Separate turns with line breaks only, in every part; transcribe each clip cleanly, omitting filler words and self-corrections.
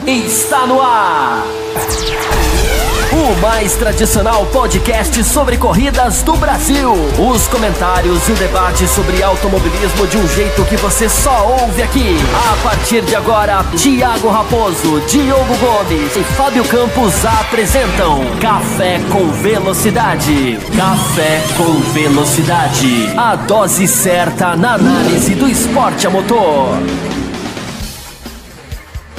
Está no ar! O mais tradicional podcast sobre corridas do Brasil. Os comentários e o debate sobre automobilismo de um jeito que você só ouve aqui. A partir de agora, Thiago Raposo, Diogo Gomes e Fábio Campos apresentam Café com Velocidade. Café com Velocidade. A dose certa na análise do esporte a motor.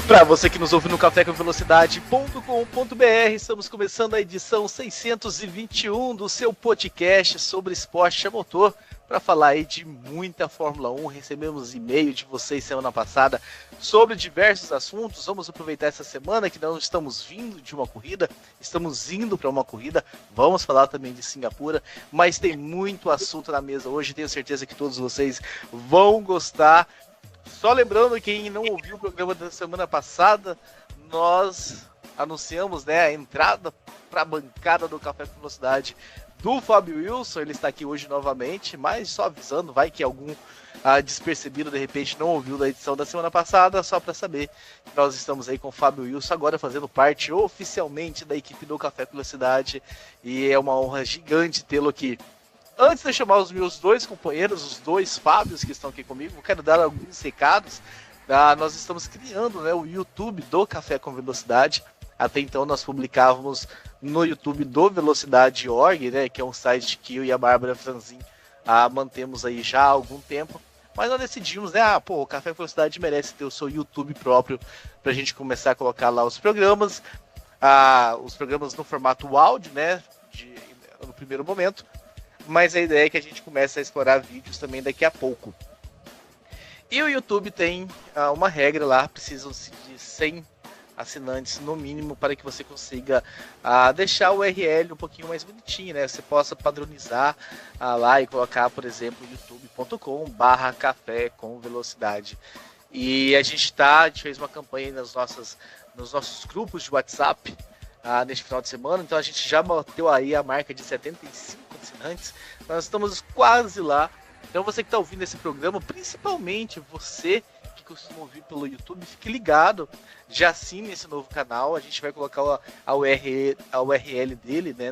Para você que nos ouve no cafécomvelocidade.com.br, estamos começando a edição 621 do seu podcast sobre esporte a motor, para falar aí de muita Fórmula 1. Recebemos e-mail de vocês semana passada sobre diversos assuntos. Vamos aproveitar essa semana que não estamos vindo de uma corrida, estamos indo para uma corrida. Vamos falar também de Singapura, mas tem muito assunto na mesa hoje. Tenho certeza que todos vocês vão gostar. Só lembrando, quem não ouviu o programa da semana passada, nós anunciamos, né, a entrada para a bancada do Café com Velocidade do Fábio Wilson. Ele está aqui hoje novamente, mas só avisando, vai que algum despercebido de repente não ouviu da edição da semana passada, só para saber que nós estamos aí com o Fábio Wilson agora fazendo parte oficialmente da equipe do Café com Velocidade, e é uma honra gigante tê-lo aqui. Antes de eu chamar os meus dois companheiros, os dois Fábios que estão aqui comigo, quero dar alguns recados. Nós estamos criando, né, o YouTube do Café com Velocidade. Até então nós publicávamos no YouTube do Velocidade.org, né, que é um site que eu e a Bárbara Franzin mantemos aí já há algum tempo. Mas nós decidimos, né, o Café com Velocidade merece ter o seu YouTube próprio para a gente começar a colocar lá os programas no formato áudio, né, no primeiro momento. Mas a ideia é que a gente comece a explorar vídeos também daqui a pouco. E o YouTube tem uma regra lá, precisam-se de 100 assinantes no mínimo para que você consiga deixar o URL um pouquinho mais bonitinho, né? Você possa padronizar lá e colocar, por exemplo, youtube.com/café com velocidade. E a gente fez uma campanha nos nossos grupos de WhatsApp neste final de semana, então a gente já bateu aí a marca de 75 assinantes, nós estamos quase lá. Então você que está ouvindo esse programa, principalmente você que costuma ouvir pelo YouTube, fique ligado, já assine esse novo canal. A gente vai colocar a URL dele, né,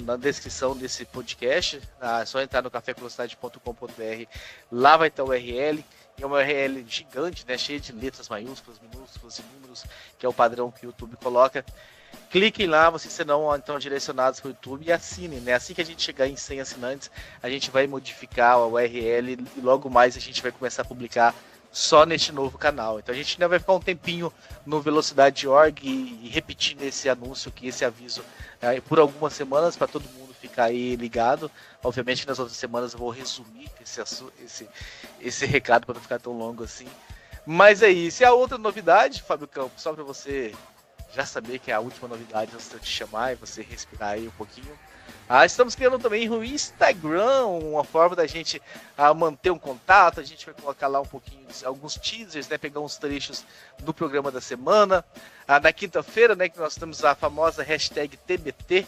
na descrição desse podcast. É só entrar no cafévelocidade.com.br, lá vai estar o URL. É uma URL gigante, né, cheia de letras maiúsculas, minúsculas e números, que é o padrão que o YouTube coloca. Cliquem lá, vocês serão então direcionados para o YouTube e assinem, né? Assim que a gente chegar em 100 assinantes, a gente vai modificar a URL e logo mais a gente vai começar a publicar só neste novo canal. Então a gente ainda vai ficar um tempinho no Velocidade.org e repetindo esse anúncio, esse aviso por algumas semanas para todo mundo ficar aí ligado. Obviamente que nas outras semanas eu vou resumir esse recado para não ficar tão longo assim. Mas é isso. E a outra novidade, Fábio Campos, só para você já saber que é a última novidade antes de eu te chamar e você respirar aí um pouquinho. Estamos criando também o Instagram, uma forma da gente manter um contato. A gente vai colocar lá um pouquinho, alguns teasers, né, pegar uns trechos do programa da semana. Na quinta-feira, né, que nós temos a famosa hashtag TBT,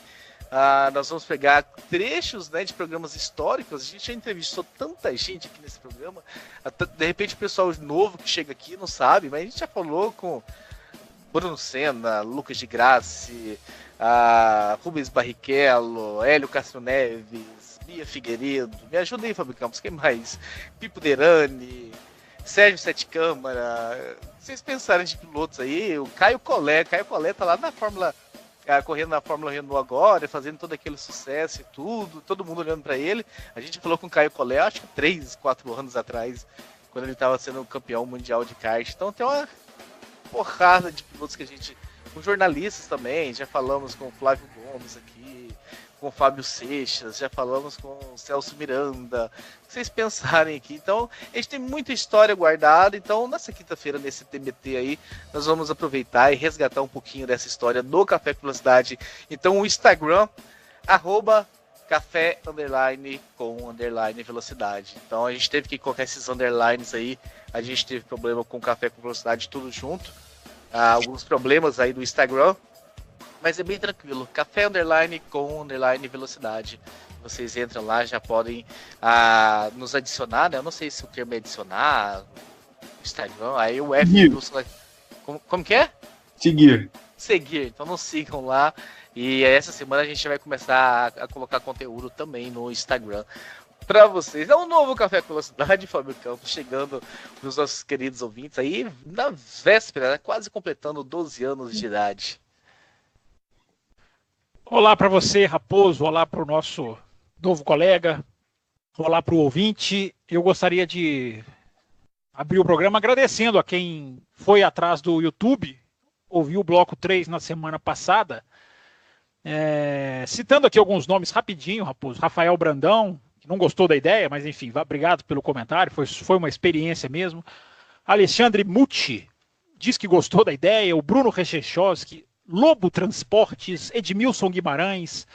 nós vamos pegar trechos, né, de programas históricos. A gente já entrevistou tanta gente aqui nesse programa. De repente o pessoal novo que chega aqui não sabe, mas a gente já falou com Bruno Senna, Lucas de Grassi, Rubens Barrichello, Hélio Castro Neves, Bia Figueiredo. Me ajuda aí, Fábio Campos, quem mais? Pipo Derani, Sérgio Sete Câmara. Vocês pensarem de pilotos aí, o Caio Collet tá lá na Fórmula, correndo na Fórmula Renault agora, fazendo todo aquele sucesso e tudo, todo mundo olhando para ele. A gente falou com o Caio Collet, acho que 3, 4 anos atrás, quando ele estava sendo campeão mundial de kart. Então tem uma porrada de pilotos que a gente, com jornalistas também, já falamos com o Flávio Gomes aqui, com o Fábio Seixas, já falamos com o Celso Miranda, vocês pensarem aqui. Então a gente tem muita história guardada. Então nessa quinta-feira, nesse TBT aí, nós vamos aproveitar e resgatar um pouquinho dessa história do Café com Velocidade. Então o Instagram, @café_com_velocidade. Então a gente teve que colocar esses underlines aí. A gente teve problema com o Café com Velocidade tudo junto. Alguns problemas aí do Instagram. Mas é bem tranquilo. Café_com_velocidade. Vocês entram lá, já podem nos adicionar, né? Eu não sei se o termo é adicionar, Instagram. Aí o F Como que é?
Seguir.
Então nos sigam lá. E essa semana a gente vai começar a colocar conteúdo também no Instagram para vocês. É um novo Café com Velocidade, Fábio Campos, chegando nos nossos queridos ouvintes aí na véspera, né? Quase completando 12 anos de idade.
Olá para você, Raposo. Olá para o nosso novo colega. Olá para o ouvinte. Eu gostaria de abrir o programa agradecendo a quem foi atrás do YouTube, ouviu o bloco 3 na semana passada. Citando aqui alguns nomes rapidinho, Raposo. Rafael Brandão, que não gostou da ideia, mas enfim, obrigado pelo comentário, foi uma experiência mesmo. Alexandre Mucci diz que gostou da ideia. O Bruno Rechechowski, Lobo Transportes, Edmilson Guimarães.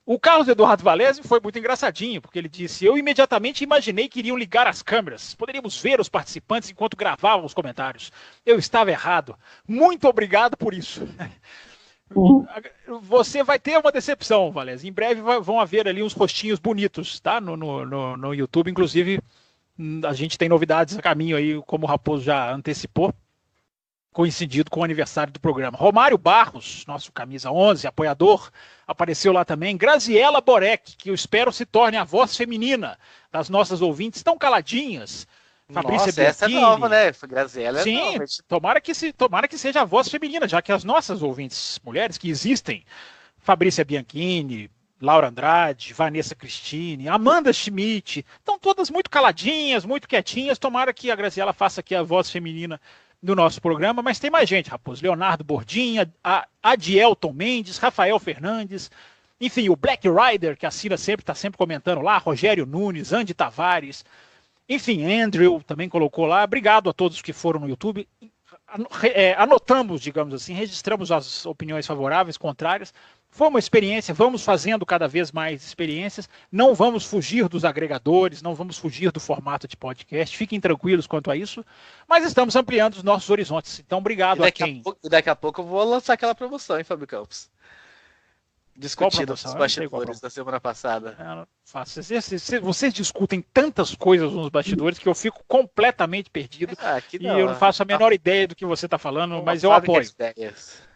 O Carlos Eduardo Valese foi muito engraçadinho, porque ele disse: eu imediatamente imaginei que iriam ligar as câmeras. Poderíamos ver os participantes enquanto gravavam os comentários. Eu estava errado. Muito obrigado por isso. Você vai ter uma decepção, Valese. Em breve vão haver ali uns rostinhos bonitos, tá? No YouTube, inclusive, a gente tem novidades a caminho aí, como o Raposo já antecipou, coincidido com o aniversário do programa. Romário Barros, nosso camisa 11, apoiador, apareceu lá também. Graziela Borek, que eu espero se torne a voz feminina das nossas ouvintes tão caladinhas. Fabrícia Bianchini.
Essa é nova, né? Graziela é
Sim,
nova.
tomara que seja a voz feminina, já que as nossas ouvintes mulheres que existem, Fabrícia Bianchini, Laura Andrade, Vanessa Cristine, Amanda Schmidt, estão todas muito caladinhas, muito quietinhas. Tomara que a Graziela faça aqui a voz feminina do nosso programa, mas tem mais gente, Raposo. Leonardo Bordinha, Adielton Mendes, Rafael Fernandes, enfim, o Black Rider, que assina sempre, está sempre comentando lá, Rogério Nunes, Andy Tavares, enfim, Andrew também colocou lá. Obrigado a todos que foram no YouTube. Anotamos, digamos assim, registramos as opiniões favoráveis, contrárias. Foi uma experiência, vamos fazendo cada vez mais experiências, não vamos fugir dos agregadores, não vamos fugir do formato de podcast, fiquem tranquilos quanto a isso, mas estamos ampliando os nossos horizontes. Então, obrigado a quem...
Daqui a pouco eu vou lançar aquela promoção, hein, Fábio Campos? Discutindo os bastidores da semana passada.
Vocês discutem tantas coisas nos bastidores que eu fico completamente perdido e eu não faço a menor ideia do que você está falando, mas eu apoio.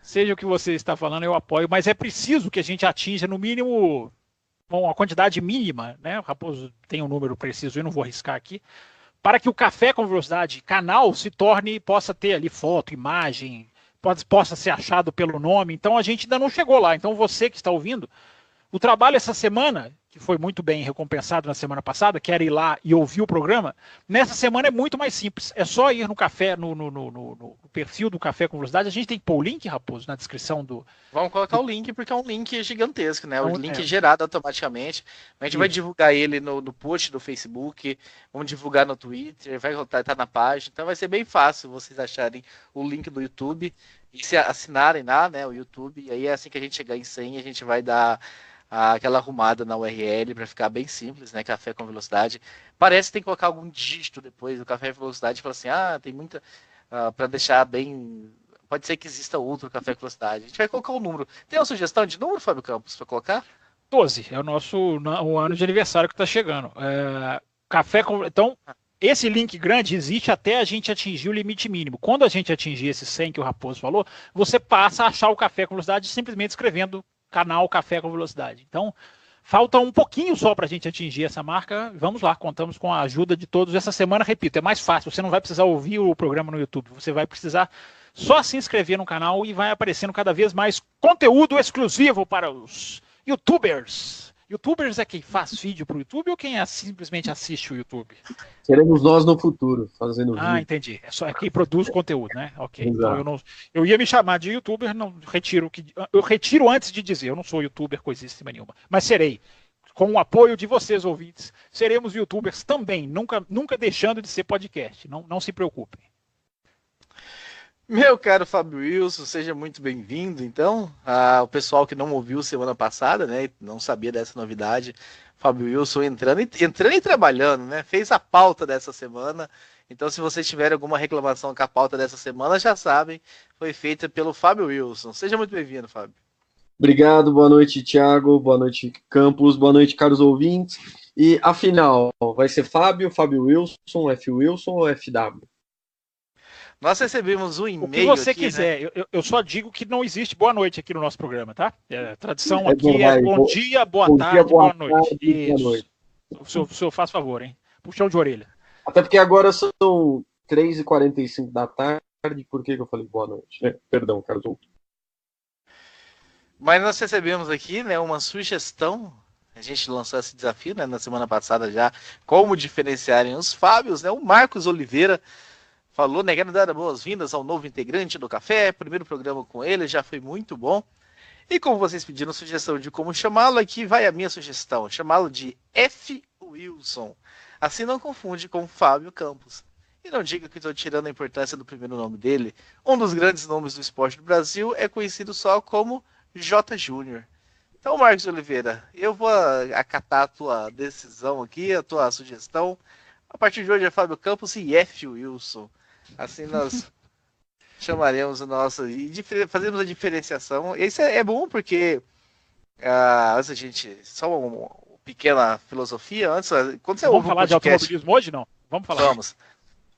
Seja o que você está falando, eu apoio, mas é preciso que a gente atinja no mínimo uma quantidade mínima, né? O Raposo tem um número preciso, eu não vou arriscar aqui, para que o Café com Velocidade canal possa ter ali foto, imagem, possa ser achado pelo nome. Então a gente ainda não chegou lá. Então você que está ouvindo, o trabalho essa semana, que foi muito bem recompensado na semana passada, quer ir lá e ouvir o programa, nessa semana é muito mais simples. É só ir no café, no perfil do Café com Velocidade. A gente tem que pôr o link, Raposo, na descrição do...
Vamos colocar o link, porque é um link gigantesco, né? O link gerado automaticamente. A gente vai divulgar ele no post do Facebook, vamos divulgar no Twitter, vai estar na página. Então vai ser bem fácil vocês acharem o link do YouTube e se assinarem lá, né, o YouTube. E aí é assim que a gente chegar em 100, a gente vai dar aquela arrumada na URL para ficar bem simples, né? Café com Velocidade. Parece que tem que colocar algum dígito depois do Café com Velocidade e falar assim, tem muita... para deixar bem... Pode ser que exista outro Café com Velocidade. A gente vai colocar um número. Tem uma sugestão de número, Fábio Campos, para colocar?
12, é o ano de aniversário que está chegando. Então, esse link grande existe até a gente atingir o limite mínimo. Quando a gente atingir esse 100 que o Raposo falou, você passa a achar o Café com Velocidade simplesmente escrevendo canal Café com Velocidade. Então, falta um pouquinho só para a gente atingir essa marca. Vamos lá, contamos com a ajuda de todos. Essa semana, repito, é mais fácil. Você não vai precisar ouvir o programa no YouTube. Você vai precisar só se inscrever no canal e vai aparecendo cada vez mais conteúdo exclusivo para os YouTubers. YouTubers é quem faz vídeo para o YouTube ou quem simplesmente assiste o YouTube?
Seremos nós no futuro, fazendo vídeo.
Entendi. É quem produz conteúdo, né? Ok.
Exato.
Então eu ia me chamar de YouTuber, eu retiro antes de dizer, eu não sou YouTuber coisíssima nenhuma, mas serei. Com o apoio de vocês, ouvintes, seremos YouTubers também, nunca deixando de ser podcast. Não se preocupem.
Meu caro Fábio Wilson, seja muito bem-vindo, então. O pessoal que não ouviu semana passada, né, não sabia dessa novidade, Fábio Wilson entrando e trabalhando, né, fez a pauta dessa semana. Então, se vocês tiverem alguma reclamação com a pauta dessa semana, já sabem, foi feita pelo Fábio Wilson. Seja muito bem-vindo, Fábio.
Obrigado, boa noite, Thiago, boa noite, Campos, boa noite, caros ouvintes. E, afinal, vai ser Fábio Wilson, F. Wilson ou FW?
Nós recebemos um e-mail.
O que você
aqui,
quiser,
né?
eu só digo que não existe boa noite aqui no nosso programa, tá? A tradição
É
aqui
bom,
é
vai.
bom dia, boa
Bom
tarde,
dia, boa
boa noite.
tarde, boa
Isso.
noite.
O senhor faz favor, hein? Puxão de orelha.
Até porque agora são 3h45 da tarde, por que eu falei boa noite? Perdão, Carlos.
Mas nós recebemos aqui, né, uma sugestão. A gente lançou esse desafio, né, na semana passada já, como diferenciarem os Fábios, né? O Marcos Oliveira falou, né, quero dar boas-vindas ao novo integrante do Café. Primeiro programa com ele, já foi muito bom. E como vocês pediram sugestão de como chamá-lo, aqui vai a minha sugestão. Chamá-lo de F. Wilson. Assim não confunde com Fábio Campos. E não diga que estou tirando a importância do primeiro nome dele. Um dos grandes nomes do esporte do Brasil é conhecido só como J. Júnior. Então, Marcos Oliveira, eu vou acatar a tua decisão aqui, a tua sugestão. A partir de hoje é Fábio Campos e F. Wilson. Assim nós chamaremos o nosso e fazemos a diferenciação. Isso é bom porque antes a gente só uma pequena filosofia antes, quando você
Vamos
ouve
falar de automobilismo hoje, não? Vamos falar.
Vamos.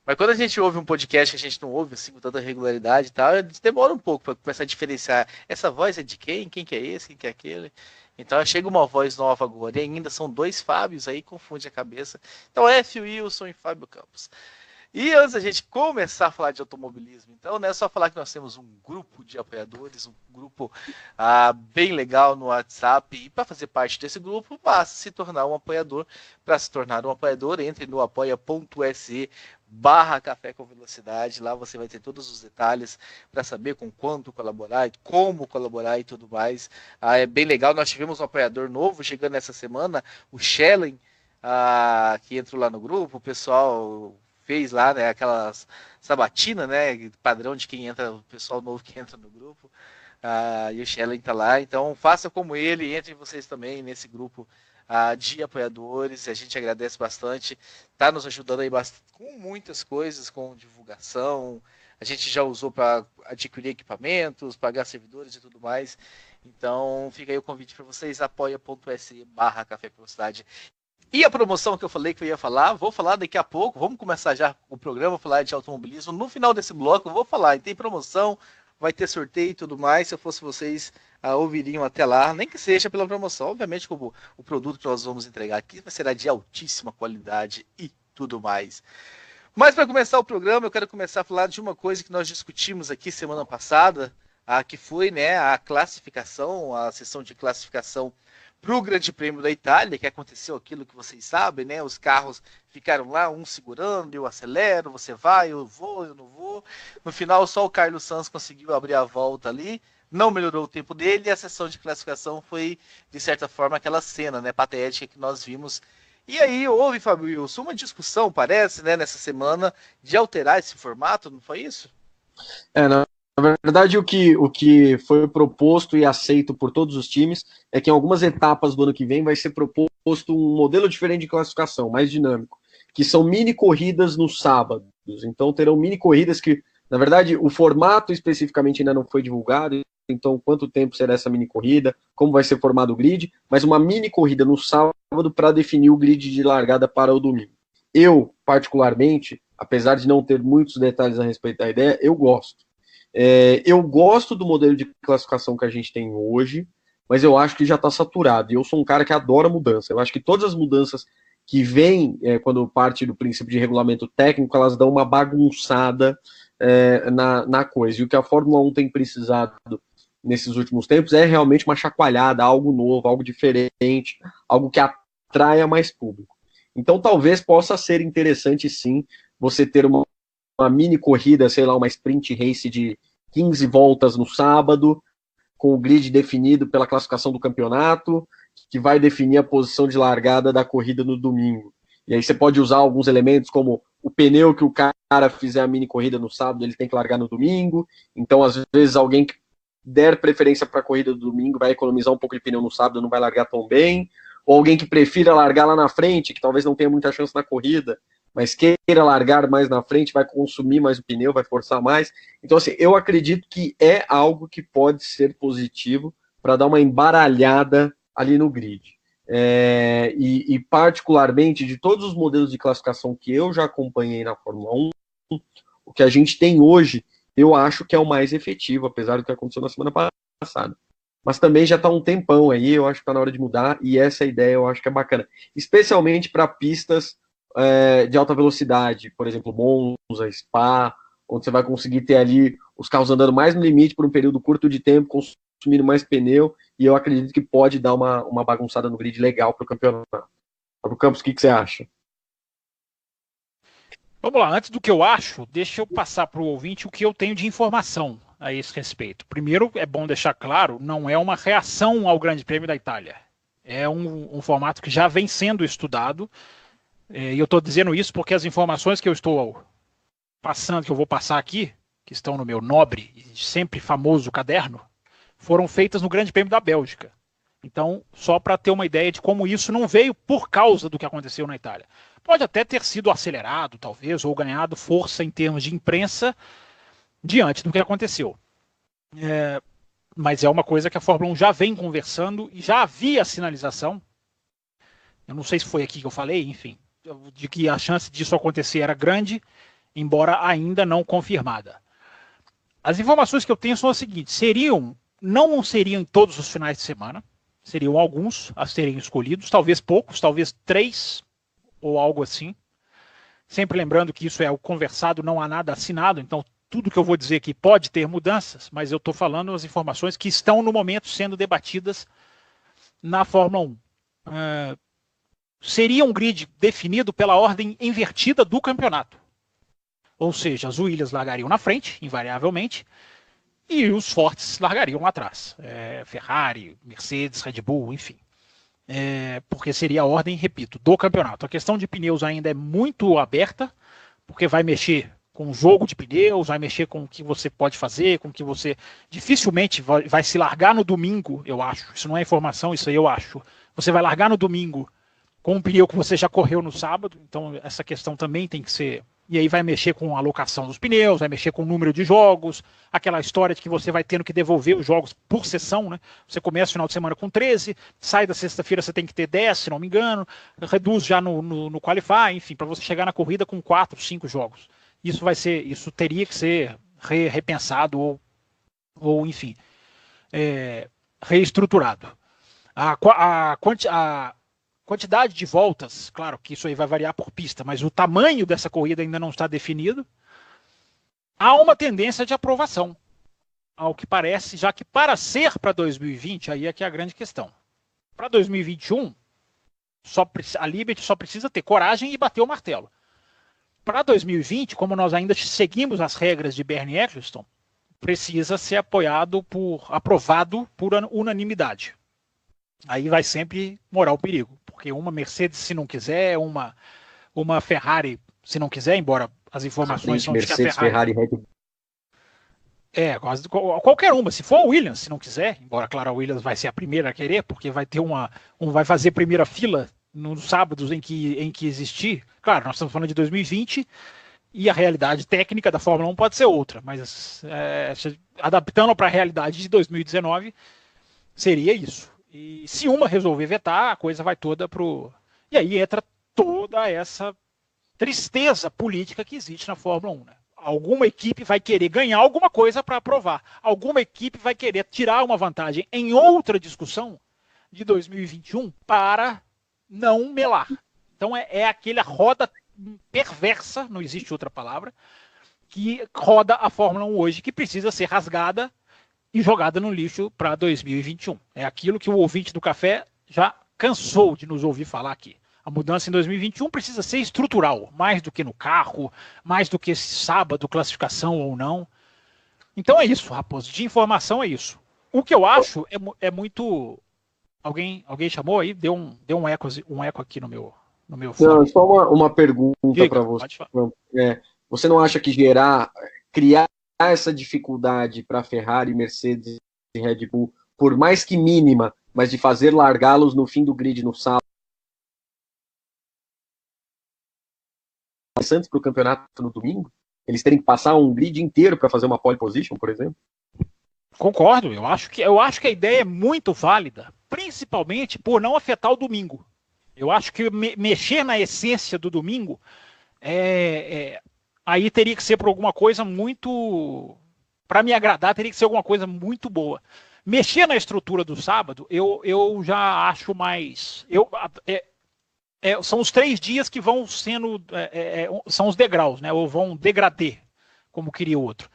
Mas quando a gente ouve um podcast que a gente não ouve assim com tanta regularidade e tal, demora um pouco para começar a diferenciar. Essa voz é de quem? Quem que é esse? Quem que é aquele? Então chega uma voz nova agora e ainda são dois Fábios, aí confunde a cabeça. Então F. Wilson e Fábio Campos. E antes da gente começar a falar de automobilismo, então, né, só falar que nós temos um grupo de apoiadores, um grupo bem legal no WhatsApp. E para fazer parte desse grupo, basta se tornar um apoiador. Para se tornar um apoiador, entre no apoia.se/Café com Velocidade. Lá você vai ter todos os detalhes para saber com quanto colaborar, como colaborar e tudo mais. É bem legal. Nós tivemos um apoiador novo chegando essa semana, o Shellen, que entrou lá no grupo. O pessoal fez lá, né, aquelas sabatina, né, padrão de quem entra, o pessoal novo que entra no grupo, e o Shellen tá lá, então faça como ele, entrem vocês também nesse grupo de apoiadores, a gente agradece bastante, tá nos ajudando aí com muitas coisas, com divulgação, a gente já usou para adquirir equipamentos, pagar servidores e tudo mais, então fica aí o convite para vocês, apoia.se/Café com Velocidade. E a promoção que eu falei que eu ia falar, vou falar daqui a pouco, vamos começar já o programa, falar de automobilismo. No final desse bloco eu vou falar, e tem promoção, vai ter sorteio e tudo mais. Se eu fosse vocês, ouviriam até lá, nem que seja pela promoção. Obviamente, como o produto que nós vamos entregar aqui será de altíssima qualidade e tudo mais. Mas para começar o programa, eu quero começar a falar de uma coisa que nós discutimos aqui semana passada, que foi, né, a classificação, a sessão de classificação para o Grande Prêmio da Itália, que aconteceu aquilo que vocês sabem, né? Os carros ficaram lá, um segurando, eu acelero, você vai, eu vou, eu não vou. No final, só o Carlos Sainz conseguiu abrir a volta ali, não melhorou o tempo dele, e a sessão de classificação foi, de certa forma, aquela cena, né, patética que nós vimos. E aí houve, Fábio Wilson, uma discussão, parece, né, nessa semana, de alterar esse formato, não foi isso?
Na verdade, o que foi proposto e aceito por todos os times é que em algumas etapas do ano que vem vai ser proposto um modelo diferente de classificação, mais dinâmico, que são mini corridas nos sábados. Então terão mini corridas que, na verdade, o formato especificamente ainda não foi divulgado, então quanto tempo será essa mini corrida, como vai ser formado o grid, mas uma mini corrida no sábado para definir o grid de largada para o domingo. Eu, particularmente, apesar de não ter muitos detalhes a respeito da ideia, eu gosto. Eu gosto do modelo de classificação que a gente tem hoje, mas eu acho que já está saturado. E eu sou um cara que adora mudança. Eu acho que todas as mudanças que vêm quando parte do princípio de regulamento técnico, elas dão uma bagunçada na coisa. E o que a Fórmula 1 tem precisado nesses últimos tempos é realmente uma chacoalhada, algo novo, algo diferente, algo que atraia mais público. Então talvez possa ser interessante sim você ter uma mini corrida, sei lá, uma sprint race de 15 voltas no sábado, com o grid definido pela classificação do campeonato, que vai definir a posição de largada da corrida no domingo. E aí você pode usar alguns elementos como o pneu que o cara fizer a mini corrida no sábado, ele tem que largar no domingo. Então, às vezes, alguém que der preferência para a corrida do domingo vai economizar um pouco de pneu no sábado, não vai largar tão bem. Ou alguém que prefira largar lá na frente, que talvez não tenha muita chance na corrida, mas queira largar mais na frente, vai consumir mais o pneu, vai forçar mais. Então, assim, eu acredito que é algo que pode ser positivo para dar uma embaralhada ali no grid. E particularmente, de todos os modelos de classificação que eu já acompanhei na Fórmula 1, o que a gente tem hoje, eu acho que é o mais efetivo, apesar do que aconteceu na semana passada. Mas também já está um tempão aí, eu acho que está na hora de mudar, e essa ideia eu acho que é bacana. Especialmente para pistas de alta velocidade, por exemplo, Monza, Spa, onde você vai conseguir ter ali os carros andando mais no limite por um período curto de tempo, consumindo mais pneu, e eu acredito que pode dar uma bagunçada no grid legal para o campeonato. Para o Campos, o que você acha?
Vamos lá, antes do que eu acho, deixa eu passar para o ouvinte o que eu tenho de informação a esse respeito. Primeiro, é bom deixar claro, não é uma reação ao Grande Prêmio da Itália. É um formato que já vem sendo estudado, e eu estou dizendo isso porque as informações que eu estou passando, que eu vou passar aqui, que estão no meu nobre e sempre famoso caderno, foram feitas no Grande Prêmio da Bélgica. Então, só para ter uma ideia de como isso não veio por causa do que aconteceu na Itália. Pode até ter sido acelerado, talvez, ou ganhado força em termos de imprensa diante do que aconteceu. Mas é uma coisa que a Fórmula 1 já vem conversando e já havia sinalização. Eu não sei se foi aqui que eu falei, enfim, de que a chance disso acontecer era grande, embora ainda não confirmada. As informações que eu tenho são as seguintes: não seriam em todos os finais de semana, seriam alguns a serem escolhidos, talvez poucos, talvez 3 ou algo assim. Sempre lembrando que isso é o conversado, não há nada assinado, então tudo que eu vou dizer aqui pode ter mudanças, mas eu estou falando as informações que estão no momento sendo debatidas na Fórmula 1. Seria um grid definido pela ordem invertida do campeonato. Ou seja, as Williams largariam na frente, invariavelmente, e os fortes largariam lá atrás. Ferrari, Mercedes, Red Bull, enfim. Porque seria a ordem, repito, do campeonato. A questão de pneus ainda é muito aberta, porque vai mexer com o jogo de pneus, vai mexer com o que você pode fazer, com o que você dificilmente vai se largar no domingo, eu acho. Isso não é informação, isso aí eu acho. Você vai largar no domingo com um pneu que você já correu no sábado, então essa questão também tem que ser... E aí vai mexer com a alocação dos pneus, vai mexer com o número de jogos, aquela história de que você vai tendo que devolver os jogos por sessão, né? Você começa o final de semana com 13, sai da sexta-feira você tem que ter 10, se não me engano, reduz já no Qualify, enfim, para você chegar na corrida com 4, 5 jogos. Isso teria que ser repensado ou enfim, reestruturado. A quantidade de voltas, claro que isso aí vai variar por pista, mas o tamanho dessa corrida ainda não está definido. Há uma tendência de aprovação, ao que parece, já que para ser para 2020, aí é que é a grande questão. Para 2021, a Liberty só precisa ter coragem e bater o martelo. Para 2020, como nós ainda seguimos as regras de Bernie Ecclestone, precisa ser aprovado por unanimidade. Aí vai sempre morar o perigo, porque uma Mercedes, se não quiser, uma Ferrari, se não quiser, embora as informações são de que a Ferrari... Red Bull. Qualquer uma, se for a Williams, se não quiser, embora, claro, a Williams vai ser a primeira a querer, porque vai ter vai fazer primeira fila nos sábados em que existir. Claro, nós estamos falando de 2020 e a realidade técnica da Fórmula 1 pode ser outra, mas adaptando para a realidade de 2019, seria isso. E se uma resolver vetar, a coisa vai toda pro... E aí entra toda essa tristeza política que existe na Fórmula 1, né? Alguma equipe vai querer ganhar alguma coisa para aprovar. Alguma equipe vai querer tirar uma vantagem em outra discussão de 2021 para não melar. Então é aquela roda perversa, não existe outra palavra, que roda a Fórmula 1 hoje, que precisa ser rasgada e jogada no lixo para 2021. É aquilo que o ouvinte do café já cansou de nos ouvir falar aqui. A mudança em 2021 precisa ser estrutural, mais do que no carro, mais do que esse sábado, classificação ou não. Então é isso, Raposo. De informação é isso. O que eu acho é muito... Alguém chamou aí? Deu um eco aqui no meu fone.
Não, só uma pergunta para você. Você não acha que criar essa dificuldade para Ferrari, Mercedes e Red Bull, por mais que mínima, mas de fazer largá-los no fim do grid no sábado, antes para o campeonato no domingo? Eles terem que passar um grid inteiro para fazer uma pole position, por exemplo?
Concordo, eu acho que a ideia é muito válida, principalmente por não afetar o domingo. Eu acho que mexer na essência do domingo aí teria que ser por alguma coisa muito... Para me agradar, teria que ser alguma coisa muito boa. Mexer na estrutura do sábado, eu já acho mais... são os 3 dias que vão sendo... são os degraus, né? Ou vão degradar, como queria o outro.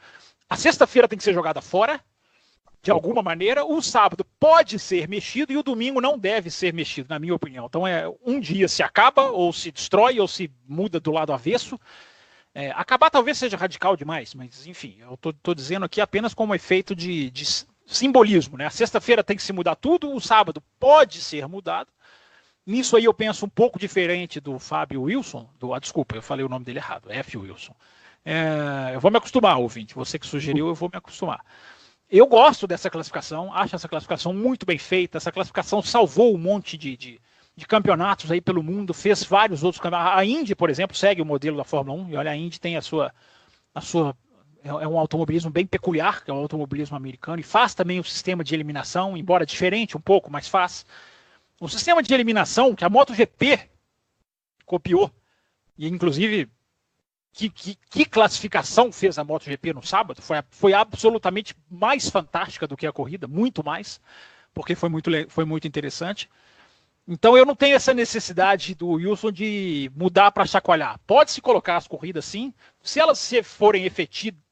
A sexta-feira tem que ser jogada fora, de alguma maneira. O sábado pode ser mexido e o domingo não deve ser mexido, na minha opinião. Então, um dia se acaba, ou se destrói, ou se muda do lado avesso. Acabar talvez seja radical demais, mas enfim, eu estou dizendo aqui apenas como efeito de simbolismo, né? A sexta-feira tem que se mudar tudo, o sábado pode ser mudado. Nisso aí eu penso um pouco diferente do Fábio Wilson, desculpa, eu falei o nome dele errado, F. Wilson. Eu vou me acostumar, ouvinte, você que sugeriu, eu vou me acostumar. Eu gosto dessa classificação, acho essa classificação muito bem feita, essa classificação salvou um monte de campeonatos aí pelo mundo, fez vários outros campeonatos. A Indy, por exemplo, segue o modelo da Fórmula 1, e olha, a Indy tem a sua é um automobilismo bem peculiar, que é o automobilismo americano, e faz também o sistema de eliminação, embora diferente um pouco, mas faz. O sistema de eliminação que a MotoGP copiou, e inclusive que classificação fez a MotoGP no sábado, foi absolutamente mais fantástica do que a corrida, muito mais, porque foi muito interessante. Então eu não tenho essa necessidade do Wilson de mudar para chacoalhar. Pode-se colocar as corridas sim, se elas forem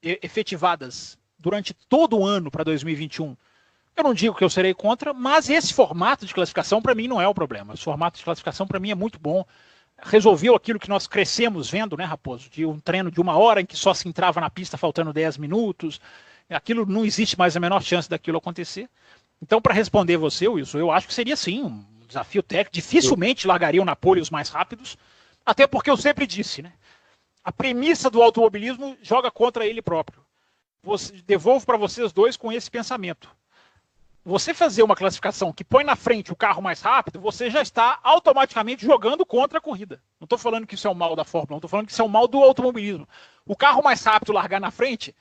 efetivadas durante todo o ano para 2021, eu não digo que eu serei contra, mas esse formato de classificação para mim não é o problema. Esse formato de classificação para mim é muito bom. Resolveu aquilo que nós crescemos vendo, né, Raposo? De um treino de 1 hora em que só se entrava na pista faltando 10 minutos. Aquilo não existe mais a menor chance daquilo acontecer. Então, para responder você, Wilson, eu acho que seria sim um desafio técnico. Dificilmente largariam na pole os mais rápidos, até porque eu sempre disse, né? A premissa do automobilismo joga contra ele próprio. Devolvo para vocês dois com esse pensamento. Você fazer uma classificação que põe na frente o carro mais rápido, você já está automaticamente jogando contra a corrida. Não estou falando que isso é o mal da Fórmula 1, estou falando que isso é o mal do automobilismo. O carro mais rápido largar na frente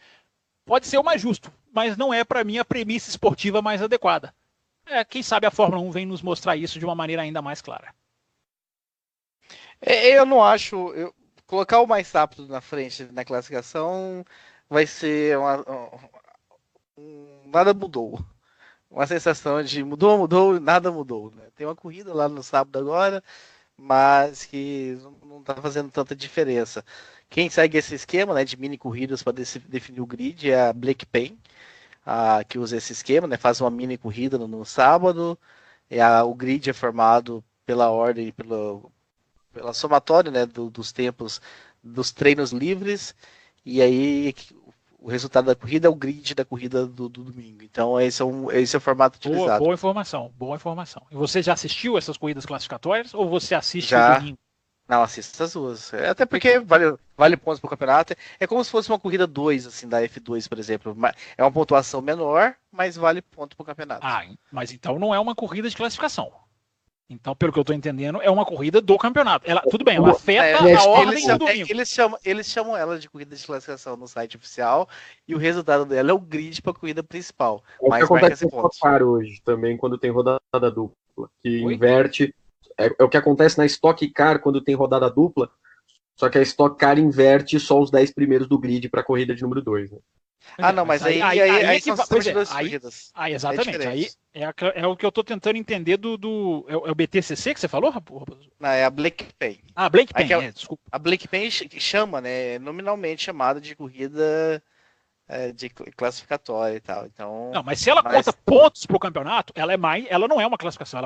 pode ser o mais justo, mas não é, para mim, a premissa esportiva mais adequada. Quem sabe a Fórmula 1 vem nos mostrar isso de uma maneira ainda mais clara.
Eu não acho... colocar o mais rápido na frente na classificação vai ser nada mudou. Uma sensação de mudou, nada mudou. Né? Tem uma corrida lá no sábado agora, mas que não está fazendo tanta diferença. Quem segue esse esquema, né, de mini corridas para definir o grid é a Blackpen, que usa esse esquema, né, faz uma mini corrida no sábado. O grid é formado pela ordem, pela somatória, né, dos tempos dos treinos livres, e aí o resultado da corrida é o grid da corrida do domingo. Então, esse é o formato utilizado.
Boa informação. E você já assistiu essas corridas classificatórias ou você assiste
já,
o domingo?
Não, assisto as duas. Até porque vale pontos pro campeonato. É como se fosse uma corrida 2, assim, da F2, por exemplo. É uma pontuação menor, mas vale ponto pro campeonato.
Mas então não é uma corrida de classificação. Então, pelo que eu estou entendendo, é uma corrida do campeonato. Tudo bem, ela afeta a ordem do domingo.
Eles chamam ela de corrida de classificação no site oficial e o resultado dela é o grid para a corrida principal.
Mas o que acontece no Stock Car hoje também, quando tem rodada dupla, que inverte. É o que acontece na Stock Car quando tem rodada dupla, só que a Stock Car inverte só os 10 primeiros do grid para a corrida de número 2. Né?
Não, mas aí são as duas corridas.
Exatamente. Aí é o que eu estou tentando entender do é o BTCC que você falou, Raposo?
Não, é a Blackpen.
Blackpen, desculpa.
A Blackpen chama, né, nominalmente chamada de corrida de classificatória e tal. Então,
não, mas se ela conta pontos pro campeonato, ela não é uma classificação,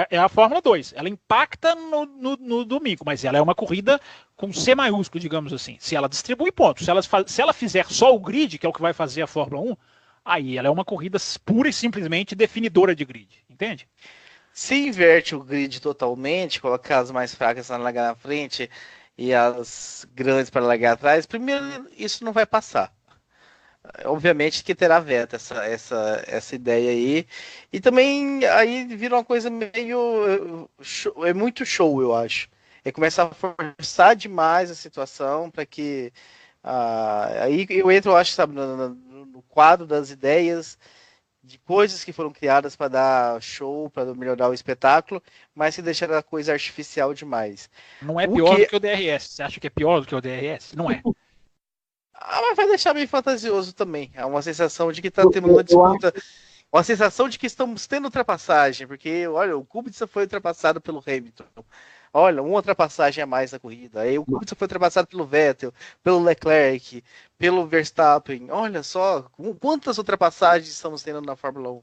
é a Fórmula 2. Ela impacta no domingo, mas ela é uma corrida com C maiúsculo, digamos assim. Se ela distribui pontos, se ela fizer só o grid, que é o que vai fazer a Fórmula 1, aí ela é uma corrida pura e simplesmente definidora de grid, entende?
Se inverte o grid totalmente, colocar as mais fracas para largar na frente e as grandes para largar atrás, primeiro isso não vai passar. Obviamente que terá veto essa ideia aí. E também aí vira uma coisa meio... é muito show, eu acho. É começar a forçar demais a situação para que... aí eu entro, eu acho, sabe, no quadro das ideias de coisas que foram criadas para dar show, para melhorar o espetáculo, mas que deixaram a coisa artificial demais.
Não é pior do que o DRS. Você acha que é pior do que o DRS? Não é.
Mas vai deixar meio fantasioso também. É uma sensação de que está tendo uma disputa. Uma sensação de que estamos tendo ultrapassagem, porque, olha, o Kubica foi ultrapassado pelo Hamilton. Olha, uma ultrapassagem a mais na corrida. Aí o Kubica foi ultrapassado pelo Vettel, pelo Leclerc, pelo Verstappen. Olha só, quantas ultrapassagens estamos tendo na Fórmula 1.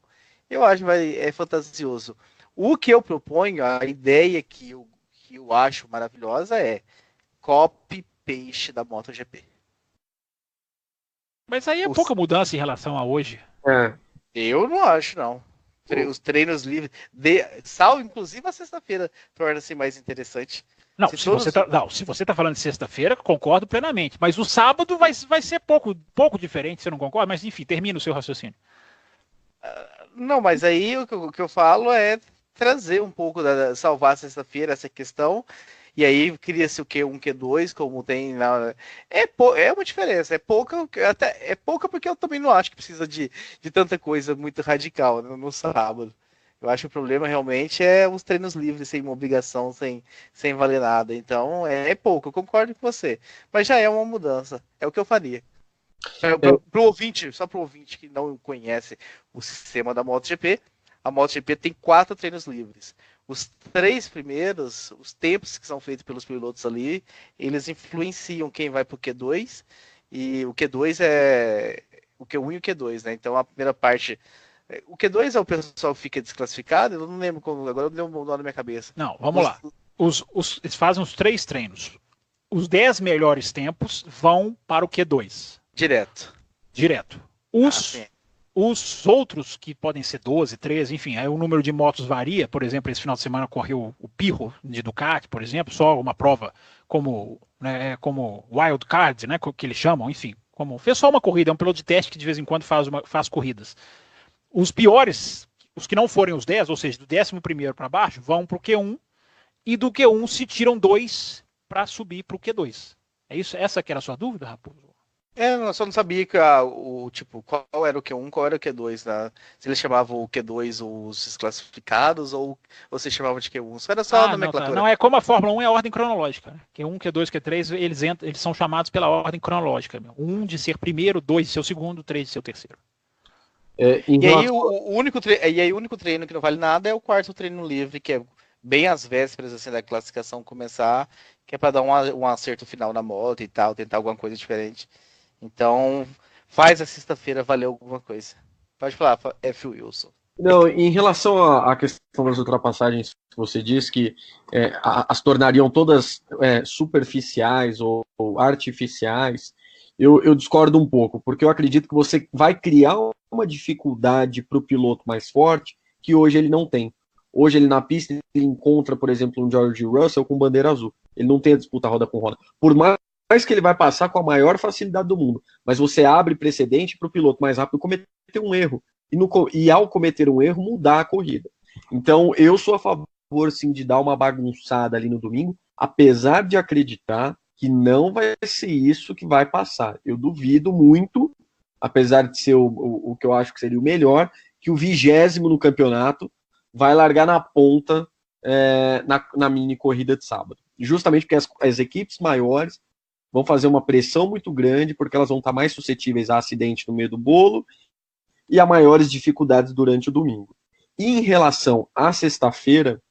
Eu acho que é fantasioso. O que eu proponho, a ideia que eu acho maravilhosa é copy-paste da MotoGP.
Mas aí é pouca mudança em relação a hoje.
Eu não acho, não. Os treinos livres, salvo inclusive a sexta-feira, torna-se mais interessante.
Não, se você está falando de sexta-feira, concordo plenamente. Mas o sábado vai ser pouco diferente, você não concorda? Mas enfim, termina o seu raciocínio.
Não, mas aí o que eu falo é trazer um pouco, salvar a sexta-feira essa questão. E aí cria-se o Q1, Q2, como tem na... É uma diferença, é pouca porque eu também não acho que precisa de tanta coisa muito radical no sábado. Eu acho que o problema realmente é os treinos livres, sem uma obrigação, sem valer nada. Então é pouco, eu concordo com você. Mas já é uma mudança, é o que eu faria. Pro ouvinte, só pro ouvinte que não conhece o sistema da MotoGP, a MotoGP tem 4 treinos livres. Os 3 primeiros, os tempos que são feitos pelos pilotos ali, eles influenciam quem vai pro Q2, e o Q2 é o Q1 e o Q2, né? Então a primeira parte, o Q2 é o pessoal que fica desclassificado, eu não lembro como, agora eu não lembro o nome na minha cabeça.
Não, vamos lá. Eles fazem os 3 treinos. Os 10 melhores tempos vão para o Q2. Direto. Os outros, que podem ser 12, 13, enfim, aí o número de motos varia. Por exemplo, esse final de semana correu o Pirro de Ducati, por exemplo, só uma prova como wild card, né, que eles chamam, enfim. Fez só uma corrida, é um piloto de teste que de vez em quando faz corridas. Os piores, os que não forem os 10, ou seja, do 11º para baixo, vão para o Q1, e do Q1 se tiram 2 para subir para o Q2. É isso? Essa que era a sua dúvida, Raposo?
Eu só não sabia que qual era o Q1, qual era o Q2, né? Se eles chamavam o Q2 os desclassificados ou você chamava de Q1. Isso era só a nomenclatura.
Não, é como a Fórmula 1 é a ordem cronológica. Né? Q1, Q2, Q3, eles são chamados pela ordem cronológica. 1 de ser primeiro, 2 de ser o segundo, 3 de ser o terceiro.
E aí o único treino que não vale nada é o 4º treino livre, que é bem às vésperas assim, da classificação começar, que é para dar um acerto final na moto e tal, tentar alguma coisa diferente. Então, faz a sexta-feira valer alguma coisa. Pode falar, F. Wilson.
Não, em relação à questão das ultrapassagens que você disse, que as tornariam todas superficiais ou artificiais, eu discordo um pouco, porque eu acredito que você vai criar uma dificuldade para o piloto mais forte que hoje ele não tem. Hoje ele na pista ele encontra, por exemplo, um George Russell com bandeira azul. Ele não tem a disputa roda com roda. Por mais que ele vai passar com a maior facilidade do mundo, mas você abre precedente para o piloto mais rápido cometer um erro, e ao cometer um erro, mudar a corrida. Então, eu sou a favor, sim, de dar uma bagunçada ali no domingo, apesar de acreditar que não vai ser isso que vai passar. Eu duvido muito, apesar de ser o que eu acho que seria o melhor, que o 20º no campeonato vai largar na ponta na mini corrida de sábado. Justamente porque as equipes maiores vão fazer uma pressão muito grande, porque elas vão estar mais suscetíveis a acidente no meio do bolo e a maiores dificuldades durante o domingo. E em relação à sexta-feira,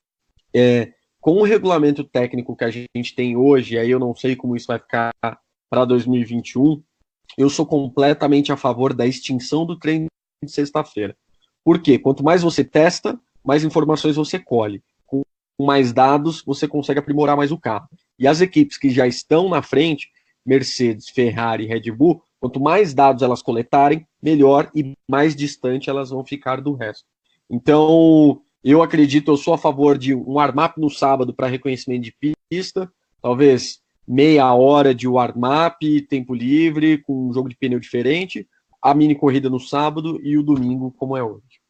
com o regulamento técnico que a gente tem hoje, aí eu não sei como isso vai ficar para 2021, eu sou completamente a favor da extinção do treino de sexta-feira. Por quê? Quanto mais você testa, mais informações você colhe. Com mais dados, você consegue aprimorar mais o carro. E as equipes que já estão na frente, Mercedes, Ferrari, Red Bull, quanto mais dados elas coletarem, melhor e mais distante elas vão ficar do resto. Então, eu sou a favor de um warm-up no sábado para reconhecimento de pista, talvez meia hora de warm-up, tempo livre, com um jogo de pneu diferente, a mini corrida no sábado e o domingo como é hoje.